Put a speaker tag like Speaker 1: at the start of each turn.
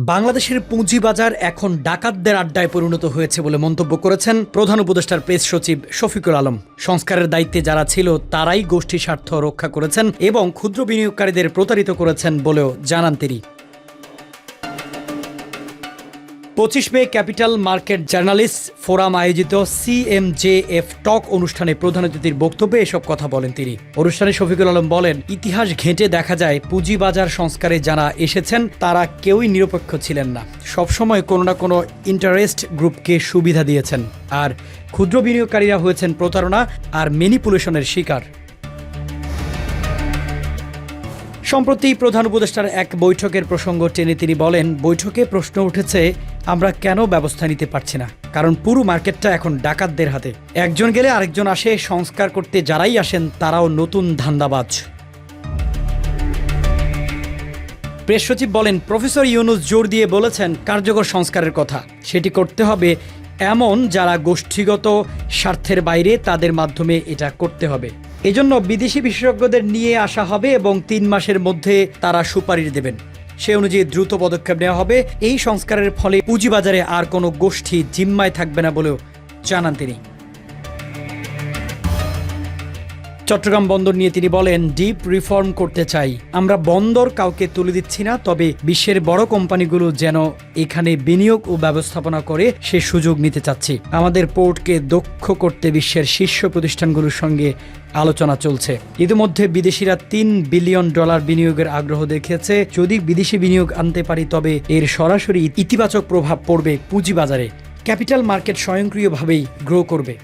Speaker 1: বাংলাদেশের পুঁজিবাজার এখন ডাকাতদের আড্ডায় পরিণত হয়েছে বলে মন্তব্য করেছেন প্রধান উপদেষ্টার প্রেস সচিব শফিকুল আলম। সংস্কারের দায়িত্বে যারা ছিল তারাই গোষ্ঠী স্বার্থ রক্ষা করেছেন এবং ক্ষুদ্র বিনিয়োগকারীদের প্রতারিত করেছেন বলেও জানান তিনি। 25 মে ক্যাপিটাল মার্কেট জার্নালিস্ট ফোরাম আয়োজিত CMJF টক অনুষ্ঠানে প্রধান অতিথির বক্তব্যে এসব কথা বলেন তিনি। অনুষ্ঠানে শফিকুল আলম বলেন, ইতিহাস ঘেঁটে দেখা যায় পুঁজিবাজার সংস্কারে যারা এসেছেন তারা কেউই নিরপেক্ষ ছিলেন না, সবসময় কোনো না কোনো ইন্টারেস্ট গ্রুপকে সুবিধা দিয়েছেন, আর ক্ষুদ্র বিনিয়োগকারীরা হয়েছেন প্রতারণা আর ম্যানিপুলেশনের শিকার। সম্প্রতি প্রধান উপদেষ্টার এক বৈঠকের প্রসঙ্গ টেনে তিনি বলেন, বৈঠকে প্রশ্ন উঠেছে আমরা কেন ব্যবস্থা নিতে পারছি না, কারণ পুরো মার্কেটটা এখন ডাকাতদের হাতে। একজন গেলে আরেকজন আসে, সংস্কার করতে যারাই আসেন তারাও নতুন ধান্দাবাজ। প্রেস সচিব বলেন, প্রফেসর ইউনুস জোর দিয়ে বলেছেন কার্যকর সংস্কারের কথা, সেটি করতে হবে এমন যারা গোষ্ঠীগত স্বার্থের বাইরে, তাদের মাধ্যমে এটা করতে হবে। এজন্য বিদেশি বিশেষজ্ঞদের নিয়ে আসা হবে এবং 3 মাসের মধ্যে তারা সুপারিশ দেবেন, সে অনুযায়ী দ্রুত পদক্ষেপ নেওয়া হবে। এই সংস্কারের ফলে পুঁজিবাজারে আর কোনো গোষ্ঠী জিম্মায় থাকবে না বলেও জানান তিনি। চট্টগ্রাম বন্দর নিয়ে তিনি বলেন, ডিপ রিফর্ম করতে চাই, আমরা বন্দর কাউকে তুলে দিচ্ছি না, তবে বিশ্বের বড় কোম্পানিগুলো যেন এখানে বিনিয়োগ ও ব্যবস্থাপনা করে সে সুযোগ নিতে চাচ্ছি। আমাদের পোর্টকে দক্ষ করতে বিশ্বের শীর্ষ প্রতিষ্ঠানগুলোর সঙ্গে আলোচনা চলছে। ইতিমধ্যে বিদেশিরা $3 বিলিয়ন বিনিয়োগের আগ্রহ দেখিয়েছে। যদি বিদেশি বিনিয়োগ আনতে পারি তবে এর সরাসরি ইতিবাচক প্রভাব পড়বে পুঁজিবাজারে। ক্যাপিটাল মার্কেট স্বয়ংক্রিয়ভাবেই গ্রো করবে।